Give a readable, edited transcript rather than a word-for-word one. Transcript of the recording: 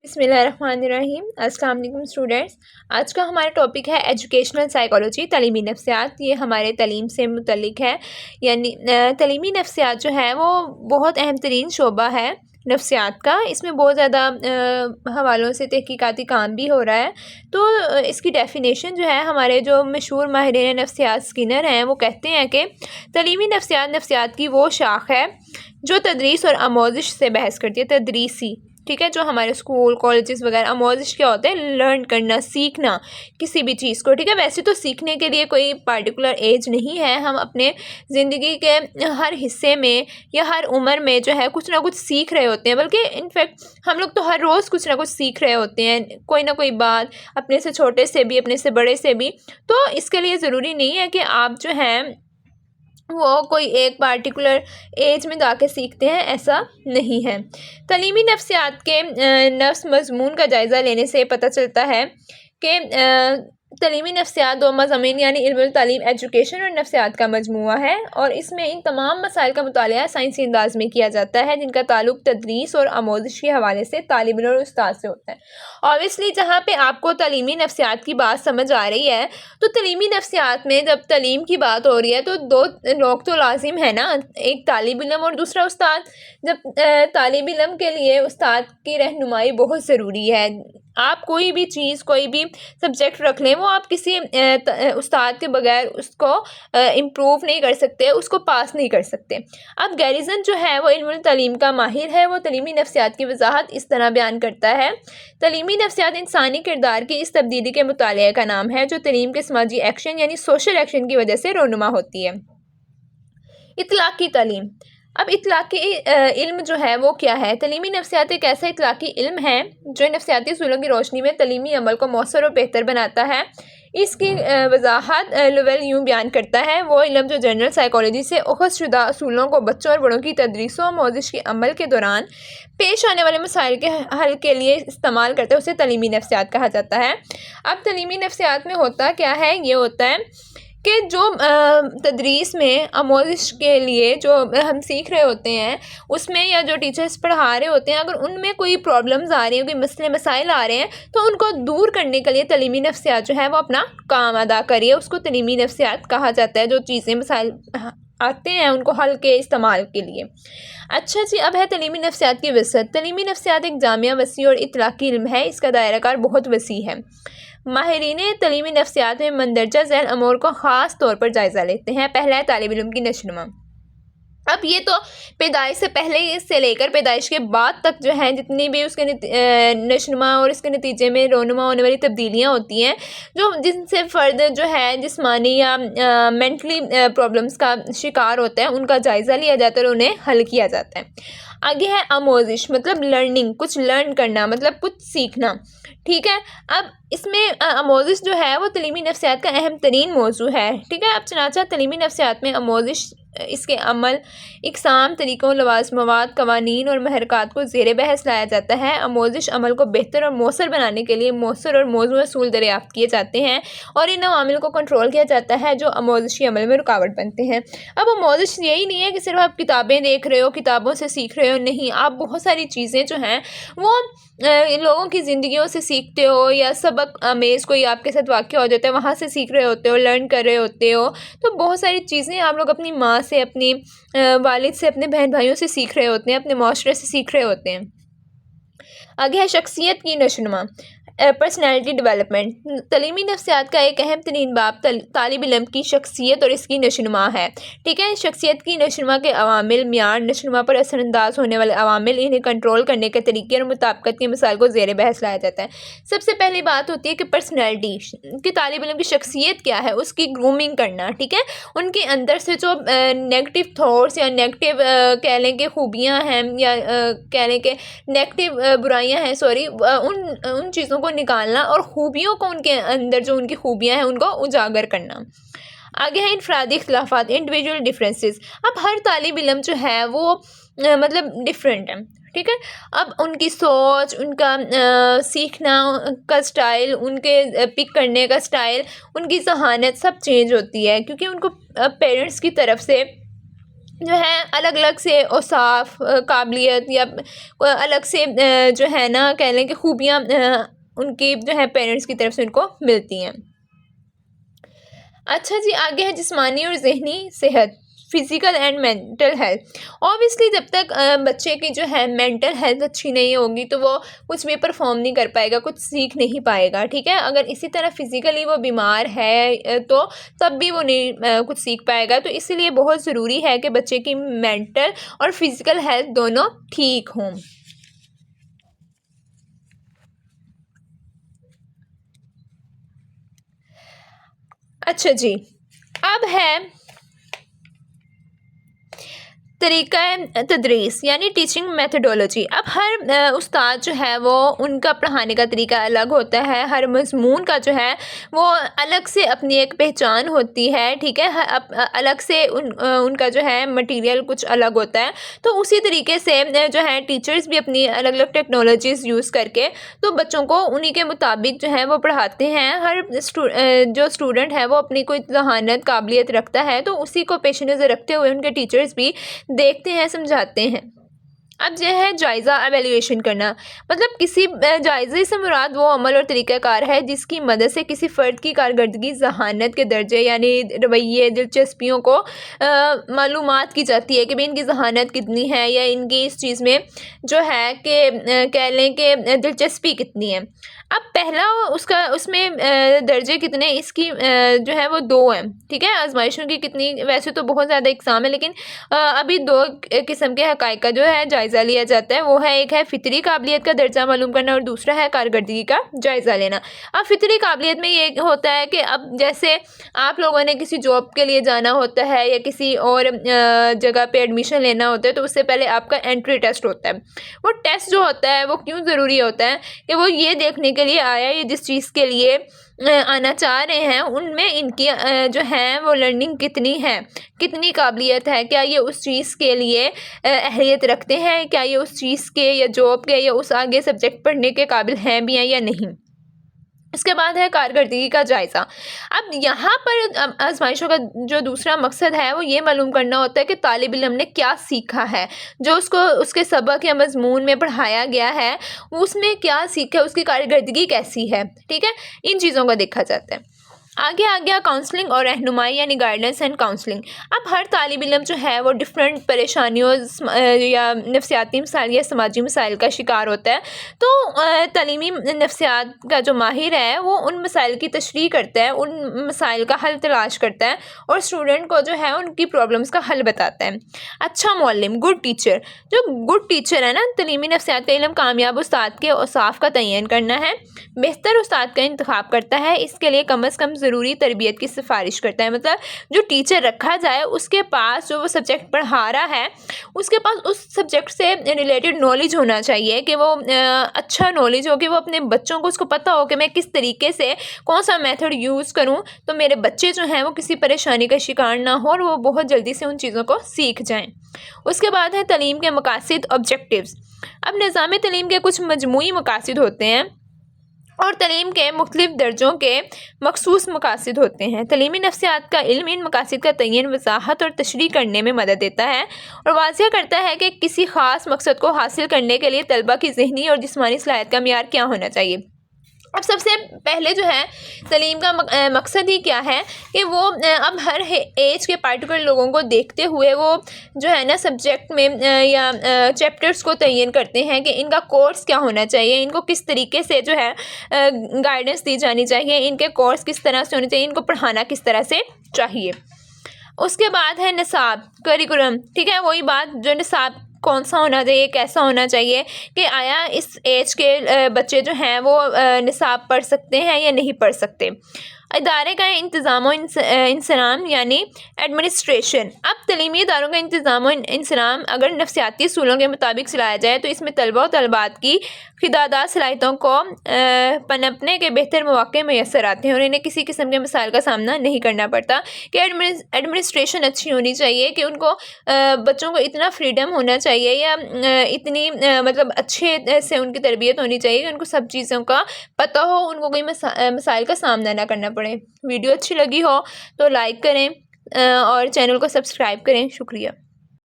بسم اللہ الرحمن الرحیم۔ السلام علیکم اسٹوڈینٹس۔ آج کا ہمارا ٹاپک ہے ایجوکیشنل سائیکالوجی، تعلیمی نفسیات۔ یہ ہمارے تعلیم سے متعلق ہے، یعنی تعلیمی نفسیات جو ہے وہ بہت اہم ترین شعبہ ہے نفسیات کا۔ اس میں بہت زیادہ حوالوں سے تحقیقاتی کام بھی ہو رہا ہے۔ تو اس کی ڈیفینیشن جو ہے، ہمارے جو مشہور ماہرین نفسیات اسکینر ہیں وہ کہتے ہیں کہ تعلیمی نفسیات کی وہ شاخ ہے جو تدریس اور آموزش سے بحث کرتی ہے۔ تدریسی، ٹھیک ہے، جو ہمارے اسکول کالجز وغیرہ، آموزش کیا ہوتا ہے؟ لرن کرنا، سیکھنا کسی بھی چیز کو، ٹھیک ہے۔ ویسے تو سیکھنے کے لیے کوئی پارٹیکولر ایج نہیں ہے، ہم اپنے زندگی کے ہر حصے میں یا ہر عمر میں جو ہے کچھ نہ کچھ سیکھ رہے ہوتے ہیں، بلکہ انفیکٹ ہم لوگ تو ہر روز کچھ نہ کچھ سیکھ رہے ہوتے ہیں، کوئی نہ کوئی بات، اپنے سے چھوٹے سے بھی، اپنے سے بڑے سے بھی۔ تو اس کے لیے ضروری نہیں ہے کہ آپ جو ہیں وہ کوئی ایک پارٹیکولر ایج میں جا کے سیکھتے ہیں، ایسا نہیں ہے۔ تعلیمی نفسیات کے نفس مضمون کا جائزہ لینے سے پتہ چلتا ہے کہ تعلیمی نفسیات دو مضامین یعنی علم تعلیم ایجوکیشن اور نفسیات کا مجموعہ ہے، اور اس میں ان تمام مسائل کا مطالعہ سائنسی انداز میں کیا جاتا ہے جن کا تعلق تدریس اور آموزش کے حوالے سے طالب علم اور استاد سے ہوتا ہے۔ اوبیسلی جہاں پہ آپ کو تعلیمی نفسیات کی بات سمجھ آ رہی ہے، تو تعلیمی نفسیات میں جب تعلیم کی بات ہو رہی ہے تو دو لوگ تو لازم ہے نا، ایک طالب علم اور دوسرا استاد۔ جب طالب علم کے لیے استاد کی رہنمائی بہت ضروری ہے۔ آپ کوئی بھی چیز، کوئی بھی سبجیکٹ رکھ لیں، وہ آپ کسی استاد کے بغیر اس کو امپروو نہیں کر سکتے، اس کو پاس نہیں کر سکتے۔ اب گیریزن جو ہے وہ علم تعلیم کا ماہر ہے، وہ تعلیمی نفسیات کی وضاحت اس طرح بیان کرتا ہے: تعلیمی نفسیات انسانی کردار کی اس تبدیلی کے مطالعے کا نام ہے جو تعلیم کے سماجی ایکشن یعنی سوشل ایکشن کی وجہ سے رونما ہوتی ہے۔ اطلاقی تعلیم۔ اب اطلاقی علم جو ہے وہ کیا ہے؟ تعلیمی نفسیات ایک ایسا اطلاقی علم ہے جو نفسیاتی اصولوں کی روشنی میں تعلیمی عمل کو مؤثر اور بہتر بناتا ہے۔ اس کی وضاحت لیول یوں بیان کرتا ہے: وہ علم جو جنرل سائیکالوجی سے اخذ شدہ اصولوں کو بچوں اور بڑوں کی تدریس و آموزش کے عمل کے دوران پیش آنے والے مسائل کے حل کے لیے استعمال کرتے ہیں، اسے تعلیمی نفسیات کہا جاتا ہے۔ اب تعلیمی نفسیات میں ہوتا کیا ہے؟ یہ ہوتا ہے کہ جو تدریس میں آموزش کے لیے جو ہم سیکھ رہے ہوتے ہیں، اس میں یا جو ٹیچرز پڑھا رہے ہوتے ہیں، اگر ان میں کوئی پرابلمز آ رہی ہیں، کوئی مسائل آ رہے ہیں، تو ان کو دور کرنے کے لیے تعلیمی نفسیات جو ہے وہ اپنا کام ادا کریے، اس کو تعلیمی نفسیات کہا جاتا ہے۔ جو چیزیں مسائل آتے ہیں ان کو حل کے استعمال کے لیے۔ اچھا جی، اب ہے تعلیمی نفسیات کی وسعت۔ تعلیمی نفسیات ایک جامع، وسیع اور اطلاقی علم ہے، اس کا دائرہ کار بہت وسیع ہے۔ ماہرین تعلیمی نفسیات میں مندرجہ ذیل امور کو خاص طور پر جائزہ لیتے ہیں۔ پہلا ہے طالب علم کی نشوونما۔ اب یہ تو پیدائش سے پہلے سے لے کر پیدائش کے بعد تک جو ہے جتنی بھی اس کے نشوونما اور اس کے نتیجے میں رونما ہونے والی تبدیلیاں ہوتی ہیں، جن سے فرد جو ہے جسمانی یا مینٹلی پرابلمس کا شکار ہوتا ہے، ان کا جائزہ لیا جاتا ہے اور انہیں حل کیا جاتا ہے۔ آگے ہے آموزش، مطلب لرننگ، کچھ لرن کرنا، مطلب کچھ سیکھنا، ٹھیک ہے۔ اب اس میں آموزش جو ہے وہ تعلیمی نفسیات کا اہم ترین موضوع ہے، ٹھیک ہے۔ اب چنانچہ تعلیمی نفسیات میں آموزش، اس کے عمل، اقسام، طریقوں، لوازمات، قوانین اور محرکات کو زیر بحث لایا جاتا ہے۔ آموزش عمل کو بہتر اور مؤثر بنانے کے لیے مؤثر اور موزوں اصول دریافت کیے جاتے ہیں اور ان عوامل کو کنٹرول کیا جاتا ہے جو آموزشی عمل میں رکاوٹ بنتے ہیں۔ اب آموزش یہی نہیں ہے کہ صرف آپ کتابیں دیکھ رہے ہو، کتابوں سے سیکھ رہے ہو، نہیں، آپ بہت ساری چیزیں جو ہیں وہ لوگوں کی زندگیوں سے سیکھتے ہو، یا سبق آمیز کوئی آپ کے ساتھ واقعہ ہو جاتا ہے وہاں سے سیکھ رہے ہوتے ہو، لرن کر رہے ہوتے ہو۔ تو بہت ساری چیزیں آپ لوگ اپنی ماں سے، اپنی والد سے، اپنے بہن بھائیوں سے سیکھ رہے ہوتے ہیں، اپنے معاشرے سے سیکھ رہے ہوتے ہیں۔ آگے ہے شخصیت کی نشوونما، پرسنالٹی ڈیولپمنٹ۔ تعلیمی نفسیات کا ایک اہم ترین باب طالب علم کی شخصیت اور اس کی نشوونما ہے، ٹھیک ہے۔ شخصیت کی نشوونما کے عوامل، معیار، نشوونما پر اثر انداز ہونے والے عوامل، انہیں کنٹرول کرنے کے طریقے اور مطابقت کے مسائل کو زیر بحث لایا جاتا ہے۔ سب سے پہلی بات ہوتی ہے کہ پرسنالٹی، کہ طالب علم کی شخصیت کیا ہے، اس کی گرومنگ کرنا، ٹھیک ہے۔ ان کے اندر سے جو نیگیٹو تھاٹس یا نیگیٹو کہہ لیں کہ خوبیاں ہیں، یا کہہ لیں کہ نیگیٹو برائیاں ہیں، ان چیزوں کو نکالنا اور خوبیوں کو، ان کے اندر جو ان کی خوبیاں ہیں ان کو اجاگر کرنا۔ آگے ہے انفرادی اختلافات، انڈیویجول ڈفرینسز۔ اب ہر طالب علم جو ہے وہ مطلب ڈفرینٹ ہے، ٹھیک ہے۔ اب ان کی سوچ، ان کا سیکھنا کا سٹائل، ان کے پک کرنے کا سٹائل، ان کی ذہانت سب چینج ہوتی ہے، کیونکہ ان کو پیرنٹس کی طرف سے جو ہے الگ الگ سے اوصاف، قابلیت یا الگ سے جو ہے نا کہہ لیں کہ خوبیاں ان کی جو ہے پیرنٹس کی طرف سے ان کو ملتی ہیں۔ اچھا جی، آگے ہے جسمانی اور ذہنی صحت، physical and mental health. Obviously جب تک بچے کی جو ہے مینٹل ہیلتھ اچھی نہیں ہوگی تو وہ کچھ بھی پرفارم نہیں کر پائے گا، کچھ سیکھ نہیں پائے گا، ٹھیک ہے۔ اگر اسی طرح فزیکلی وہ بیمار ہے تو تب بھی وہ نہیں کچھ سیکھ پائے گا، تو اسی لیے بہت ضروری ہے کہ بچے کی مینٹل اور فزیکل ہیلتھ دونوں ٹھیک ہوں۔ اچھا جی، اب ہے طریقہ تدریس یعنی ٹیچنگ میتھڈولوجی۔ اب ہر استاد جو ہے وہ ان کا پڑھانے کا طریقہ الگ ہوتا ہے، ہر مضمون کا جو ہے وہ الگ سے اپنی ایک پہچان ہوتی ہے، ٹھیک ہے، الگ سے ان کا جو ہے مٹیریل کچھ الگ ہوتا ہے۔ تو اسی طریقے سے جو ہے ٹیچرز بھی اپنی الگ الگ ٹیکنالوجیز یوز کر کے تو بچوں کو انہی کے مطابق جو ہے وہ پڑھاتے ہیں۔ ہر جو اسٹوڈنٹ ہے وہ اپنی کوئی ذہانت قابلیت رکھتا ہے تو اسی کو پیش نظر رکھتے ہوئے ان کے ٹیچرز بھی دیکھتے ہیں، سمجھاتے ہیں۔ اب یہ ہے جائزہ ایویلیویشن کرنا، مطلب کسی جائزے سے مراد وہ عمل اور طریقہ کار ہے جس کی مدد سے کسی فرد کی کارکردگی، ذہانت کے درجے یعنی رویے، دلچسپیوں کو معلومات کی جاتی ہے کہ ان کی ذہانت کتنی ہے یا ان کی اس چیز میں جو ہے کہ کہہ لیں کہ دلچسپی کتنی ہے۔ اب پہلا اس میں درجے کتنے، اس کی جو ہے وہ 2 ہیں، ٹھیک ہے۔ آزمائشوں کی کتنی، ویسے تو بہت زیادہ اقسام ہے لیکن ابھی 2 قسم کے حقائق کا جو ہے جائزہ لیا جاتا ہے، وہ ہے ایک ہے فطری قابلیت کا درجہ معلوم کرنا اور دوسرا ہے کارکردگی کا جائزہ لینا۔ اب فطری قابلیت میں یہ ہوتا ہے کہ اب جیسے آپ لوگوں نے کسی جاب کے لیے جانا ہوتا ہے یا کسی اور جگہ پہ ایڈمیشن لینا ہوتا ہے تو اس سے پہلے آپ کا انٹری ٹیسٹ ہوتا ہے۔ وہ ٹیسٹ جو ہوتا ہے وہ کیوں ضروری ہوتا ہے کہ وہ یہ دیکھنے کے لیے آیا یہ جس چیز کے لیے آنا چاہ رہے ہیں ان میں ان کی جو ہے وہ لرننگ کتنی ہے، کتنی قابلیت ہے، کیا یہ اس چیز کے لیے اہلیت رکھتے ہیں، کیا یہ اس چیز کے یا جاب کے یا اس آگے سبجیکٹ پڑھنے کے قابل ہیں بھی ہیں یا نہیں۔ اس کے بعد ہے کارکردگی کا جائزہ۔ اب یہاں پر آزمائشوں کا جو دوسرا مقصد ہے وہ یہ معلوم کرنا ہوتا ہے کہ طالب علم نے کیا سیکھا ہے، جو اس کے سبق یا مضمون میں پڑھایا گیا ہے اس میں کیا سیکھا ہے، اس کی کارکردگی کیسی ہے، ٹھیک ہے، ان چیزوں کو دیکھا جاتا ہے۔ آگے آ گیا کاؤنسلنگ اور رہنمائی یعنی گائیڈنس اینڈ کاؤنسلنگ۔ اب ہر طالب علم جو ہے وہ ڈفرینٹ پریشانیوں یا نفسیاتی مسائل یا سماجی مسائل کا شکار ہوتا ہے، تو تعلیمی نفسیات کا جو ماہر ہے وہ ان مسائل کی تشریح کرتا ہے، ان مسائل کا حل تلاش کرتا ہے اور اسٹوڈنٹ کو جو ہے ان کی پرابلمس کا حل بتاتا ہے۔ اچھا معلم، گڈ ٹیچر، جو گڈ ٹیچر ہے نا، تعلیمی نفسیات کا علم کامیاب استاد کے اوصاف کا تعین کرنا ہے، بہتر استاد کا انتخاب کرتا ہے، اس کے لیے کم از کم ضروری تربیت کی سفارش کرتا ہے۔ مطلب جو ٹیچر رکھا جائے اس کے پاس جو وہ سبجیکٹ پڑھا رہا ہے اس کے پاس اس سبجیکٹ سے ریلیٹڈ نالج ہونا چاہیے کہ وہ اچھا نالج ہو کہ وہ اپنے بچوں کو اس کو پتہ ہو کہ میں کس طریقے سے کون سا میتھڈ یوز کروں تو میرے بچے جو ہیں وہ کسی پریشانی کا شکار نہ ہو اور وہ بہت جلدی سے ان چیزوں کو سیکھ جائیں۔ اس کے بعد ہے تعلیم کے مقاصد، آبجیکٹیوز۔ اب نظام تعلیم کے کچھ مجموعی مقاصد ہوتے ہیں اور تعلیم کے مختلف درجوں کے مخصوص مقاصد ہوتے ہیں۔ تعلیمی نفسیات کا علم ان مقاصد کا تعین، وضاحت اور تشریح کرنے میں مدد دیتا ہے اور واضح کرتا ہے کہ کسی خاص مقصد کو حاصل کرنے کے لیے طلبہ کی ذہنی اور جسمانی صلاحیت کا معیار کیا ہونا چاہیے۔ اب سب سے پہلے جو ہے تعلیم کا مقصد ہی کیا ہے کہ وہ اب ہر ایج کے پارٹیکولر لوگوں کو دیکھتے ہوئے وہ جو ہے نا سبجیکٹ میں یا چیپٹرز کو تعین کرتے ہیں کہ ان کا کورس کیا ہونا چاہیے، ان کو کس طریقے سے جو ہے گائیڈنس دی جانی چاہیے، ان کے کورس کس طرح سے ہونے چاہیے، ان کو پڑھانا کس طرح سے چاہیے۔ اس کے بعد ہے نصاب، کریکولم، ٹھیک ہے، وہی بات جو نصاب کون سا ہونا چاہیے، کیسا ہونا چاہیے کہ آیا اس ایج کے بچے جو ہیں وہ نصاب پڑھ سکتے ہیں یا نہیں پڑھ سکتے۔ ادارے کا انتظام و انصرام یعنی ایڈمنسٹریشن۔ اب تعلیمی اداروں کا انتظام و انصرام اگر نفسیاتی اصولوں کے مطابق چلایا جائے تو اس میں طلبہ و طالبات کی خدادات صلاحیتوں کو پنپنے کے بہتر مواقع میسر آتے ہیں اور انہیں کسی قسم کے مسائل کا سامنا نہیں کرنا پڑتا کہ ایڈمنسٹریشن اچھی ہونی چاہیے کہ ان کو بچوں کو اتنا فریڈم ہونا چاہیے یا اتنی مطلب اچھے سے ان کی تربیت ہونی چاہیے کہ ان کو سب چیزوں کا پتہ ہو، ان کو کوئی مسائل کا سامنا نہ کرنا پڑے۔ ویڈیو اچھی لگی ہو تو لائک کریں اور چینل کو سبسکرائب کریں۔ شکریہ۔